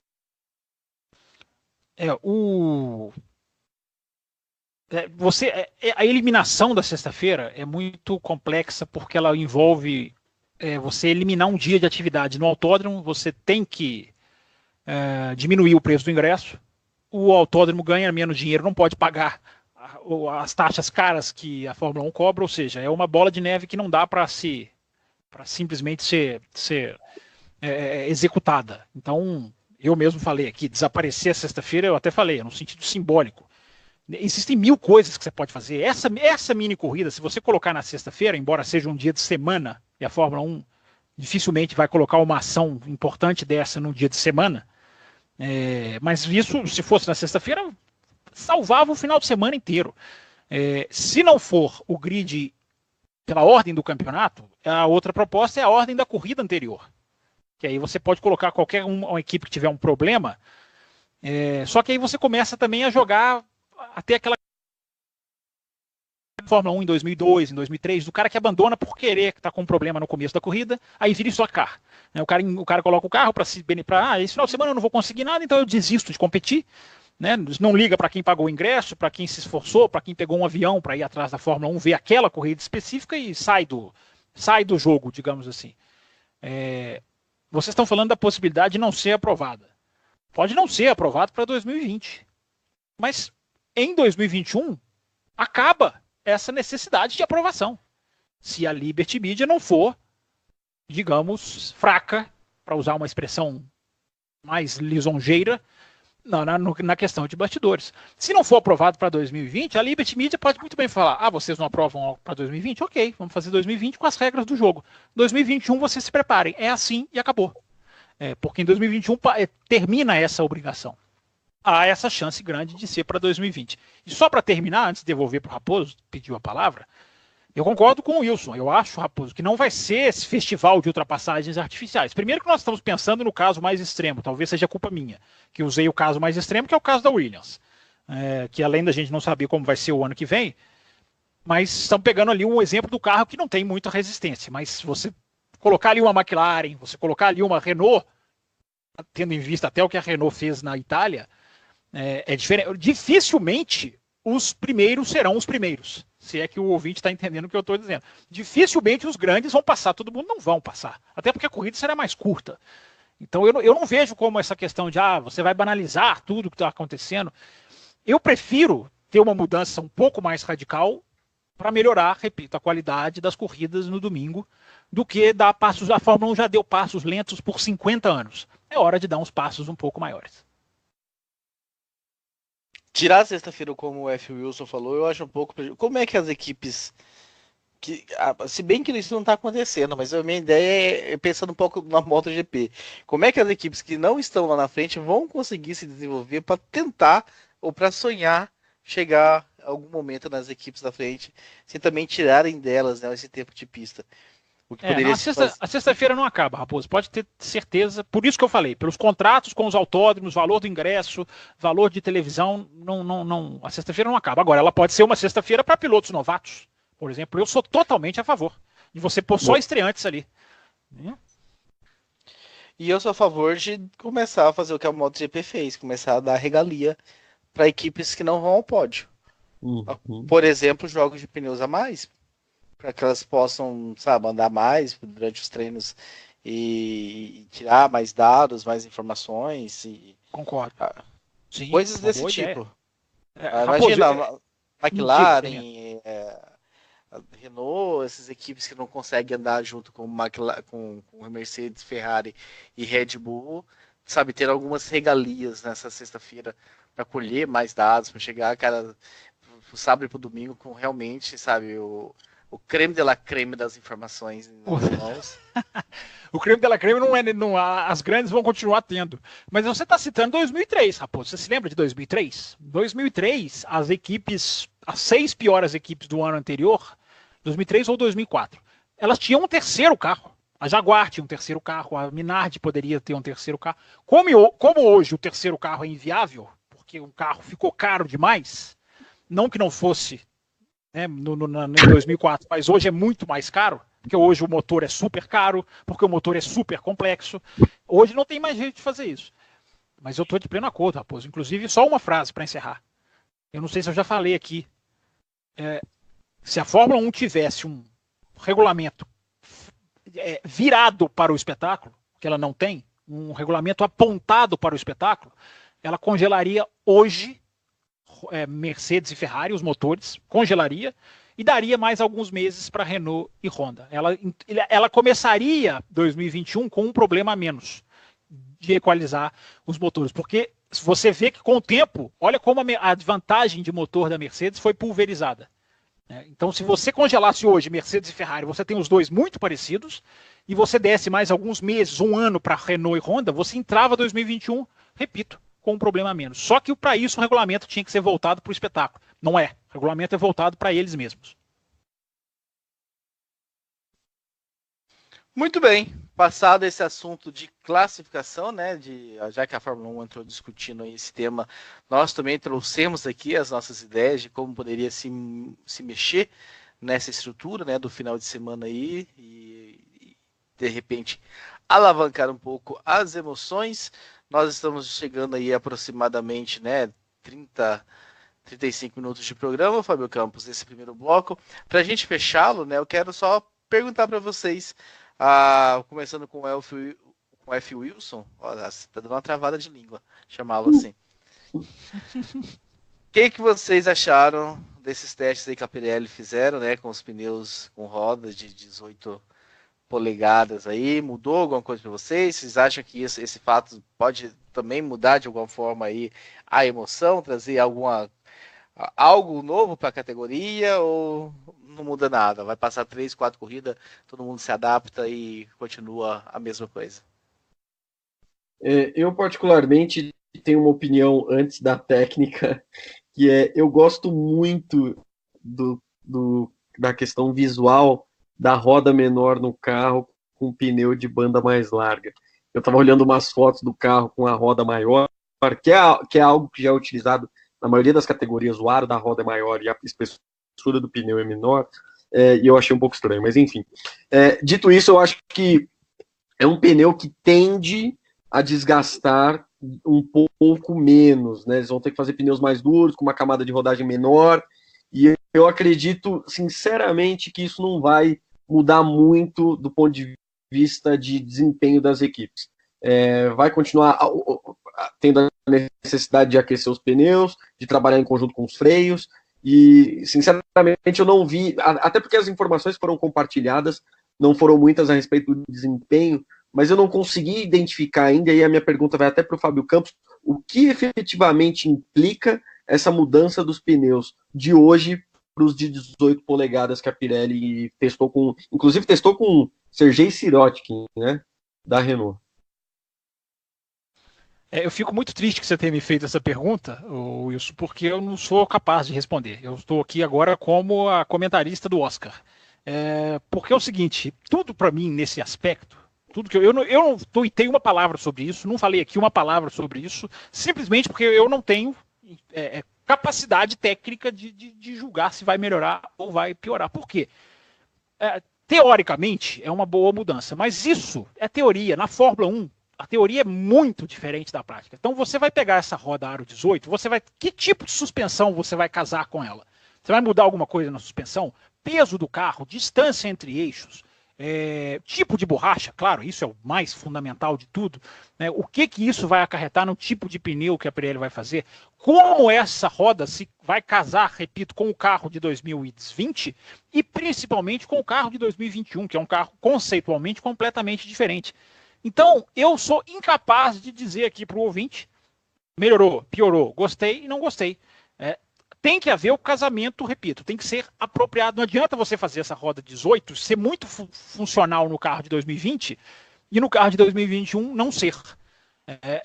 A eliminação da sexta-feira é muito complexa porque ela envolve você eliminar um dia de atividade. No autódromo você tem que diminuir o preço do ingresso, o autódromo ganha menos dinheiro, não pode pagar as taxas caras que a Fórmula 1 cobra, ou seja, é uma bola de neve que não dá para simplesmente ser executada. Então, eu mesmo falei aqui, desaparecer a sexta-feira, eu até falei, no sentido simbólico. Existem 1000 coisas que você pode fazer. Essa mini corrida, se você colocar na sexta-feira, embora seja um dia de semana, e a Fórmula 1 dificilmente vai colocar uma ação importante dessa no dia de semana, mas isso, se fosse na sexta-feira, salvava o final de semana inteiro. Se não for o grid pela ordem do campeonato, a outra proposta é a ordem da corrida anterior. Que aí você pode colocar qualquer uma equipe que tiver um problema, só que aí você começa também a jogar até aquela Fórmula 1 em 2002, em 2003, do cara que abandona por querer, que está com um problema no começo da corrida, aí vira só carro. O cara coloca o carro para esse final de semana eu não vou conseguir nada, então eu desisto de competir. Né? Não liga para quem pagou o ingresso, para quem se esforçou, para quem pegou um avião para ir atrás da Fórmula 1, ver aquela corrida específica e sai do jogo, digamos assim. Vocês estão falando da possibilidade de não ser aprovada. Pode não ser aprovado para 2020. Mas em 2021 acaba essa necessidade de aprovação. Se a Liberty Media não for, digamos, fraca, para usar uma expressão mais lisonjeira, na questão de bastidores. Se não for aprovado para 2020, a Liberty Media pode muito bem falar, vocês não aprovam para 2020? Ok, vamos fazer 2020 com as regras do jogo. 2021 vocês se preparem. É assim e acabou. Porque em 2021 termina essa obrigação. Há essa chance grande de ser para 2020. E só para terminar, antes de devolver para o Raposo, pediu a palavra, eu concordo com o Wilson. Eu acho, Raposo, que não vai ser esse festival de ultrapassagens artificiais. Primeiro que nós estamos pensando no caso mais extremo, talvez seja culpa minha, que usei o caso mais extremo, que é o caso da Williams. Que além da gente não saber como vai ser o ano que vem, mas estamos pegando ali um exemplo do carro que não tem muita resistência. Mas se você colocar ali uma McLaren, você colocar ali uma Renault, tendo em vista até o que a Renault fez na Itália, é diferente. Dificilmente os primeiros serão os primeiros. Se é que o ouvinte está entendendo o que eu estou dizendo. Dificilmente os grandes vão passar, todo mundo não vão passar. Até porque a corrida será mais curta. Então eu não vejo como essa questão de você vai banalizar tudo que está acontecendo. Eu prefiro ter uma mudança um pouco mais radical para melhorar, repito, a qualidade das corridas no domingo, do que dar passos. A Fórmula 1 já deu passos lentos por 50 anos. É hora de dar uns passos um pouco maiores.
Tirar a sexta-feira, como o F. Wilson falou, eu acho um pouco... Como é que as equipes... se bem que isso não está acontecendo, mas a minha ideia é pensando um pouco na MotoGP. Como é que as equipes que não estão lá na frente vão conseguir se desenvolver para tentar ou para sonhar chegar a algum momento nas equipes da frente, sem também tirarem delas, né, esse tempo de pista? A sexta-feira não acaba, Raposo, pode ter certeza. Por isso que eu falei, pelos contratos com os autódromos, valor do ingresso, valor de televisão, a sexta-feira não acaba. Agora, ela pode ser uma sexta-feira para pilotos novatos. Por exemplo, eu sou totalmente a favor de você pôr só estreantes ali. E eu sou a favor de começar a fazer o que a MotoGP fez, começar a dar regalia para equipes que não vão ao pódio. Por exemplo, jogos de pneus a mais, para que elas possam, andar mais durante os treinos e tirar mais dados, mais informações.
Concordo. Sim,
coisas desse tipo. Imagina, McLaren, Renault, essas equipes que não conseguem andar junto com Mercedes, Ferrari e Red Bull, ter algumas regalias nessa sexta-feira para colher mais dados, para chegar, pro sábado e pro domingo com realmente, o creme de la creme das informações nas mãos.
O creme de la creme as grandes vão continuar tendo. Mas você está citando 2003, Raposo. Você se lembra de 2003? 2003, as 6 piores equipes do ano anterior, 2003 ou 2004, elas tinham um terceiro carro. A Jaguar tinha um terceiro carro, a Minardi poderia ter um terceiro carro. Como hoje o terceiro carro é inviável, porque o carro ficou caro demais, não que não fosse... em 2004, mas hoje é muito mais caro, porque hoje o motor é super caro, porque o motor é super complexo. Hoje não tem mais jeito de fazer isso. Mas eu estou de pleno acordo, Raposo. Inclusive, só uma frase para encerrar. Eu não sei se eu já falei aqui. Se a Fórmula 1 tivesse um regulamento virado para o espetáculo, que ela não tem, um regulamento apontado para o espetáculo, ela congelaria hoje Mercedes e Ferrari, os motores, congelaria, e daria mais alguns meses para Renault e Honda. Ela começaria 2021 com um problema a menos de equalizar os motores, porque você vê que com o tempo, olha como a vantagem de motor da Mercedes foi pulverizada. Então, se você congelasse hoje Mercedes e Ferrari, você tem os dois muito parecidos, e você desse mais alguns meses, um ano para Renault e Honda, você entrava 2021, repito, com um problema a menos. Só que para isso o regulamento tinha que ser voltado para o espetáculo. Não é. O regulamento é voltado para eles mesmos.
Muito bem. Passado esse assunto de classificação, né, já que a Fórmula 1 entrou discutindo esse tema, nós também trouxemos aqui as nossas ideias de como poderia se mexer nessa estrutura, né, do final de semana aí e de repente alavancar um pouco as emoções. Nós estamos chegando aí aproximadamente, né, 35 minutos de programa, Fábio Campos, esse primeiro bloco. Para a gente fechá-lo, né, eu quero só perguntar para vocês, começando com o F. Wilson, olha, tá dando uma travada de língua, chamá-lo assim. O que vocês acharam desses testes aí que a Pirelli fizeram, né, com os pneus com rodas de 18 polegadas aí? Mudou alguma coisa para vocês? Vocês acham que esse fato pode também mudar de alguma forma aí a emoção, trazer algo novo para a categoria, ou não muda nada? Vai passar 3, 4 corridas, todo mundo se adapta e continua a mesma coisa?
Eu particularmente tenho uma opinião antes da técnica, que eu gosto muito da questão visual da roda menor no carro com pneu de banda mais larga. Eu estava olhando umas fotos do carro com a roda maior, que é algo que já é utilizado na maioria das categorias. O aro da roda é maior e a espessura do pneu é menor, e eu achei um pouco estranho, mas enfim. Dito isso, eu acho que é um pneu que tende a desgastar um pouco menos, né? Eles vão ter que fazer pneus mais duros, com uma camada de rodagem menor, e eu acredito, sinceramente, que isso não vai mudar muito do ponto de vista de desempenho das equipes. Vai continuar tendo a necessidade de aquecer os pneus, de trabalhar em conjunto com os freios, e, sinceramente, eu não vi, até porque as informações foram compartilhadas, não foram muitas a respeito do desempenho, mas eu não consegui identificar ainda, e a minha pergunta vai até para o Fábio Campos, o que efetivamente implica essa mudança dos pneus de hoje para os de 18 polegadas que a Pirelli testou inclusive testou com Sergei Sirotkin, né, da Renault.
Eu fico muito triste que você tenha me feito essa pergunta, Wilson, porque eu não sou capaz de responder. Eu estou aqui agora como a comentarista do Oscar. Porque é o seguinte, tudo para mim nesse aspecto, tudo que eu não tenho uma palavra sobre isso, não falei aqui uma palavra sobre isso, simplesmente porque eu não tenho capacidade técnica de julgar se vai melhorar ou vai piorar. Por quê? Teoricamente é uma boa mudança, mas isso é teoria. Na Fórmula 1, a teoria é muito diferente da prática. Então você vai pegar essa roda aro 18, que tipo de suspensão você vai casar com ela? Você vai mudar alguma coisa na suspensão? Peso do carro, distância entre eixos, tipo de borracha, claro, isso é o mais fundamental de tudo, né? O que isso vai acarretar no tipo de pneu que a Pirelli vai fazer, como essa roda se vai casar, repito, com o carro de 2020 e principalmente com o carro de 2021, que é um carro conceitualmente completamente diferente. Então, eu sou incapaz de dizer aqui para o ouvinte, melhorou, piorou, gostei e não gostei. Tem que haver o casamento, repito, tem que ser apropriado. Não adianta você fazer essa roda 18 ser muito funcional no carro de 2020 e no carro de 2021 não ser.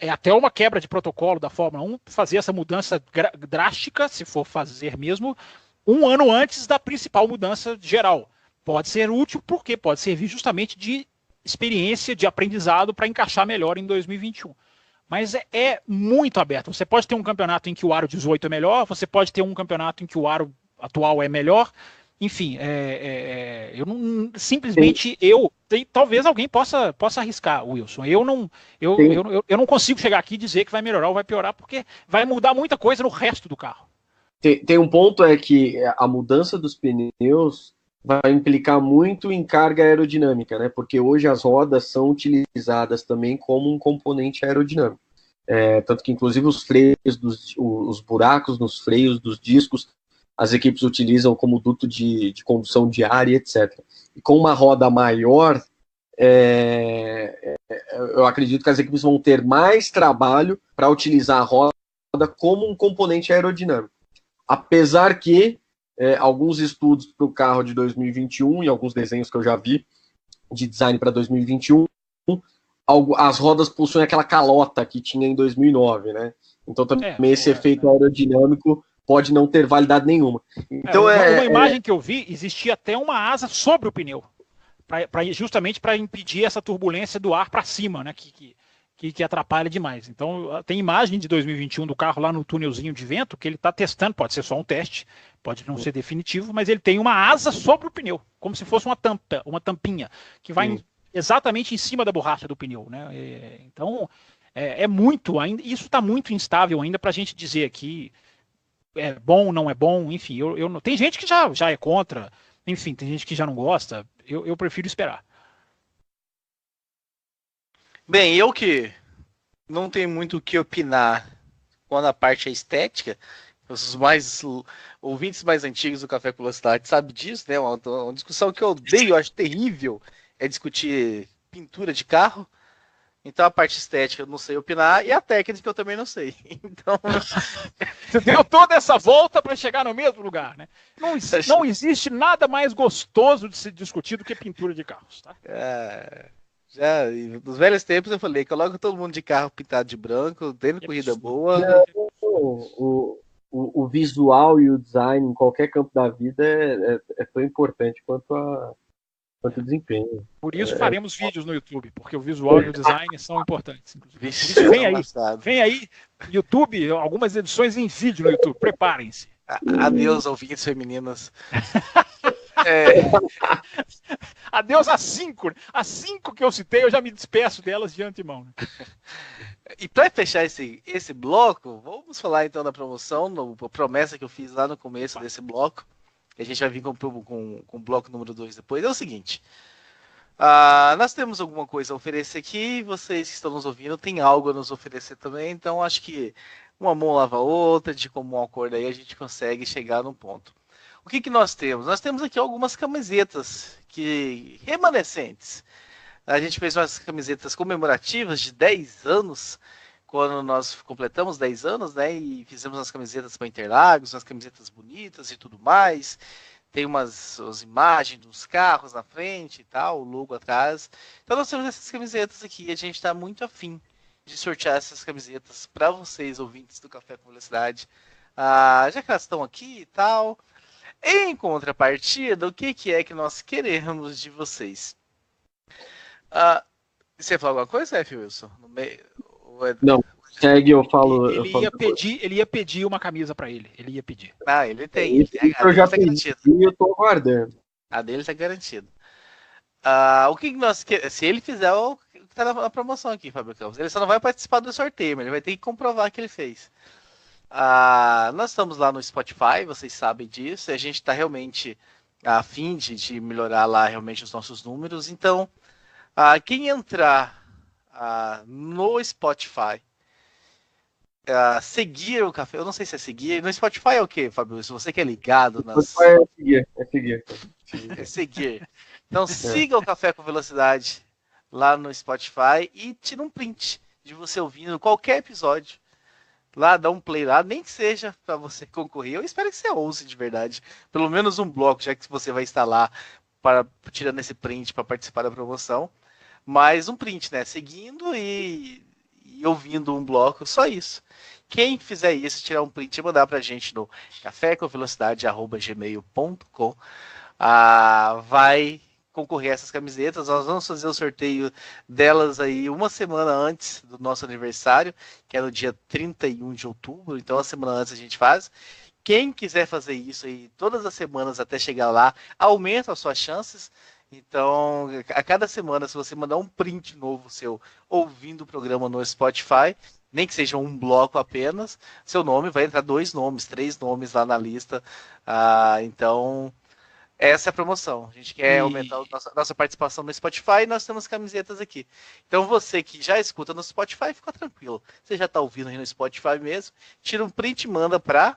É até uma quebra de protocolo da Fórmula 1 fazer essa mudança drástica, se for fazer mesmo, um ano antes da principal mudança geral. Pode ser útil porque pode servir justamente de experiência, de aprendizado para encaixar melhor em 2021. Mas é muito aberto. Você pode ter um campeonato em que o aro 18 é melhor, você pode ter um campeonato em que o aro atual é melhor. Enfim, eu não simplesmente talvez alguém possa arriscar, Wilson. Eu não consigo chegar aqui e dizer que vai melhorar ou vai piorar, porque vai mudar muita coisa no resto do carro.
Tem um ponto que a mudança dos pneus vai implicar muito em carga aerodinâmica, né? Porque hoje as rodas são utilizadas também como um componente aerodinâmico. Tanto que, inclusive, os freios, os buracos nos freios dos discos, as equipes utilizam como duto de condução de ar e etc. E com uma roda maior, eu acredito que as equipes vão ter mais trabalho para utilizar a roda como um componente aerodinâmico. Apesar que alguns estudos para o carro de 2021 e alguns desenhos que eu já vi de design para 2021, as rodas possuem aquela calota que tinha em 2009, né? Então também esse efeito aerodinâmico pode não ter validade nenhuma. Então,
uma imagem que eu vi, existia até uma asa sobre o pneu, justamente para impedir essa turbulência do ar para cima, né? Que atrapalha demais. Então, tem imagem de 2021 do carro lá no túnelzinho de vento que ele está testando, pode ser só um teste, pode não ser definitivo, mas ele tem uma asa sobre o pneu, como se fosse uma tampinha, que vai exatamente em cima da borracha do pneu, né? Então, muito, ainda, isso está muito instável ainda para a gente dizer aqui, é bom, não é bom, enfim, tem gente que já é contra, enfim, tem gente que já não gosta, eu prefiro esperar.
Bem, eu que não tenho muito o que opinar quando a parte é estética, os ouvintes mais antigos do Café com Velocidade sabem disso, né? Uma discussão que eu odeio, eu acho terrível, é discutir pintura de carro. Então a parte estética eu não sei opinar e a técnica eu também não sei. Então
você deu toda essa volta para chegar no mesmo lugar, né? Não existe nada mais gostoso de se discutir do que pintura de carros, tá?
Já, nos velhos tempos eu falei, coloca todo mundo de carro pintado de branco, tendo corrida boa.
O visual e o design em qualquer campo da vida é tão importante quanto o desempenho.
Por isso faremos vídeos no YouTube, porque o visual e o design são importantes.
Vixe,
vem aí, YouTube, algumas edições em vídeo no YouTube, preparem-se.
Adeus, ouvintes femininas.
Adeus às 5. As 5 que eu citei, eu já me despeço delas de antemão.
E para fechar esse bloco, vamos falar então da promoção, a promessa que eu fiz lá no começo desse bloco. A gente vai vir com o bloco número 2 depois. É o seguinte, nós temos alguma coisa a oferecer aqui, vocês que estão nos ouvindo têm algo a nos oferecer também, então acho que uma mão lava a outra, de comum acordo aí a gente consegue chegar num ponto. O que nós temos? Nós temos aqui algumas camisetas remanescentes. A gente fez umas camisetas comemorativas de 10 anos, quando nós completamos 10 anos, né? E fizemos umas camisetas para Interlagos, umas camisetas bonitas e tudo mais. Tem umas imagens dos carros na frente e tal, o logo atrás. Então nós temos essas camisetas aqui e a gente está muito afim de sortear essas camisetas para vocês, ouvintes do Café com Velocidade. Já que elas estão aqui e tal... Em contrapartida, o que é que nós queremos de vocês? Você ia falar alguma coisa, F. Wilson?
Não, segue, eu falo.
Ele ia pedir uma camisa para ele. Ele ia pedir.
Ele tem.
Eu já pedi e eu tô aguardando.
A dele tá garantido. O que nós queremos? Se ele fizer o que tá na promoção aqui, Fábio Campos, ele só não vai participar do sorteio, mas ele vai ter que comprovar que ele fez. Nós estamos lá no Spotify, vocês sabem disso, e a gente está realmente a fim de melhorar lá realmente os nossos números. Então, quem entrar no Spotify, seguir o Café, eu não sei se é seguir, no Spotify é o quê, Fábio? Se você que é ligado nas...
Spotify é seguir.
É seguir. Então siga o Café com Velocidade lá no Spotify e tira um print de você ouvindo qualquer episódio. Lá, dá um play lá, nem que seja para você concorrer. Eu espero que você ouse de verdade. Pelo menos um bloco, já que você vai estar lá tirando esse print para participar da promoção. Mas um print, né? Seguindo e ouvindo um bloco, só isso. Quem fizer isso, tirar um print e mandar pra gente no cafécomvelocidade@gmail.com, vai concorrer a essas camisetas. Nós vamos fazer o sorteio delas aí uma semana antes do nosso aniversário, que é no dia 31 de outubro, então uma semana antes a gente faz. Quem quiser fazer isso aí todas as semanas até chegar lá, aumenta as suas chances. Então, a cada semana, se você mandar um print novo seu ouvindo o programa no Spotify, nem que seja um bloco apenas, seu nome vai entrar 2 nomes, 3 nomes lá na lista. Então, Essa é a promoção. A gente quer aumentar a nossa participação no Spotify e nós temos camisetas aqui. Então você que já escuta no Spotify, fica tranquilo. Você já está ouvindo aí no Spotify mesmo, tira um print e manda para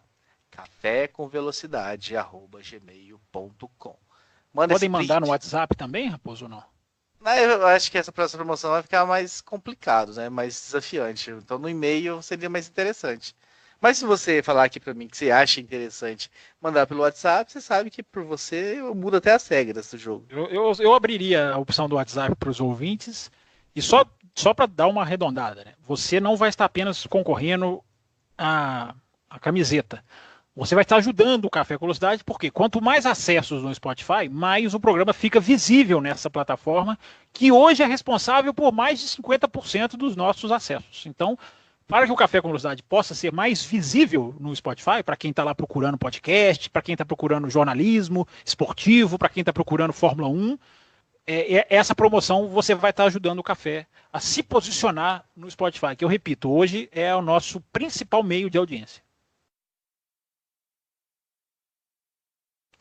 cafécomvelocidade@gmail.com.
Podem mandar no WhatsApp também, Raposo, ou não?
Eu acho que essa próxima promoção vai ficar mais complicado, né? Mais desafiante. Então no e-mail seria mais interessante. Mas se você falar aqui para mim que você acha interessante mandar pelo WhatsApp, você sabe que por você eu mudo até as regras do jogo.
Eu abriria a opção do WhatsApp para os ouvintes e só para dar uma arredondada, né? Você não vai estar apenas concorrendo a camiseta. Você vai estar ajudando o Café com Velocidade, porque quanto mais acessos no Spotify, mais o programa fica visível nessa plataforma, que hoje é responsável por mais de 50% dos nossos acessos. Então, para que o Café com Velocidade possa ser mais visível no Spotify, para quem está lá procurando podcast, para quem está procurando jornalismo esportivo, para quem está procurando Fórmula 1, essa promoção você vai estar ajudando o Café a se posicionar no Spotify, que eu repito, hoje é o nosso principal meio de audiência.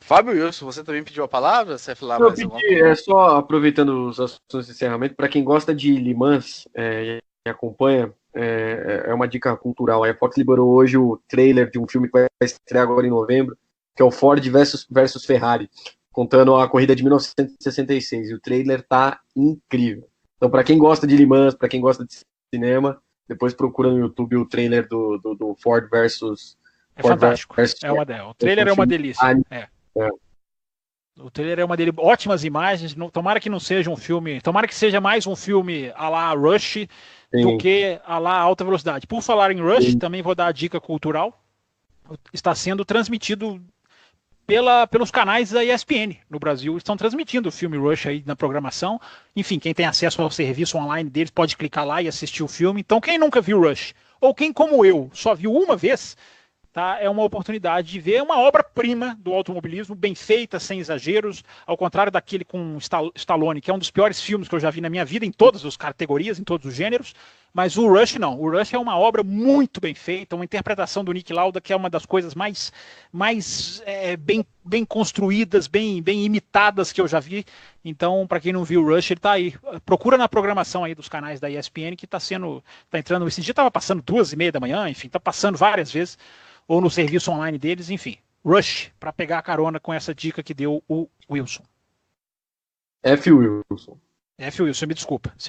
Fábio Wilson, você também pediu a palavra? Você vai falar mais alguma coisa?
Só aproveitando os assuntos de encerramento, para quem gosta de Le Mans e acompanha, é uma dica cultural. A Fox liberou hoje o trailer de um filme que vai estrear agora em novembro, que é o Ford versus Ferrari, contando a corrida de 1966. E o trailer tá incrível. Então, para quem gosta de Le Mans, para quem gosta de cinema, depois procura no YouTube o trailer do Ford versus...
É fantástico. O trailer é uma delícia. O trailer é uma delícia. Ótimas imagens. Tomara que não seja um filme... Tomara que seja mais um filme à la Rush do que a lá Alta Velocidade. Por falar em Rush, também vou dar a dica cultural. Está sendo transmitido pelos canais da ESPN no Brasil. Estão transmitindo o filme Rush aí na programação. Enfim, quem tem acesso ao serviço online deles pode clicar lá e assistir o filme. Então, quem nunca viu Rush, ou quem, como eu, só viu uma vez, tá, é uma oportunidade de ver uma obra-prima do automobilismo, bem feita, sem exageros, ao contrário daquele com Stallone, que é um dos piores filmes que eu já vi na minha vida, em todas as categorias, em todos os gêneros, mas o Rush não. O Rush é uma obra muito bem feita, uma interpretação do Nick Lauda, que é uma das coisas mais bem construídas, bem imitadas que eu já vi. Então, para quem não viu o Rush, ele tá aí. Procura na programação aí dos canais da ESPN, que tá entrando, esse dia tava passando 2h30 da manhã, enfim, tá passando várias vezes, ou no serviço online deles, enfim. Rush, para pegar a carona com essa dica que deu o Wilson.
F. Wilson.
F. Wilson, você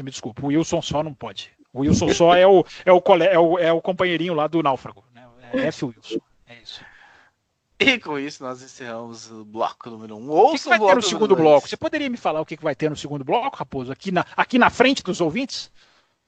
me desculpa. O Wilson só não pode. O Wilson só é o companheirinho lá do Náufrago. Né? É F. Wilson. É isso.
E com isso nós encerramos o bloco número 1.
O que vai ter no segundo bloco? Você poderia me falar o que vai ter no segundo bloco, Raposo? Aqui na frente dos ouvintes?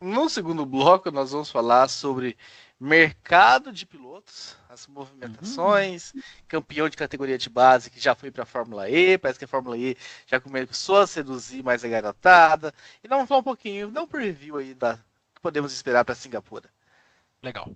No segundo bloco nós vamos falar sobre mercado de pilotos, as movimentações, campeão de categoria de base que já foi para a Fórmula E, parece que a Fórmula E já começou a seduzir mais a garotada. E nós vamos falar um pouquinho, dar um preview aí da que podemos esperar para Singapura.
Legal.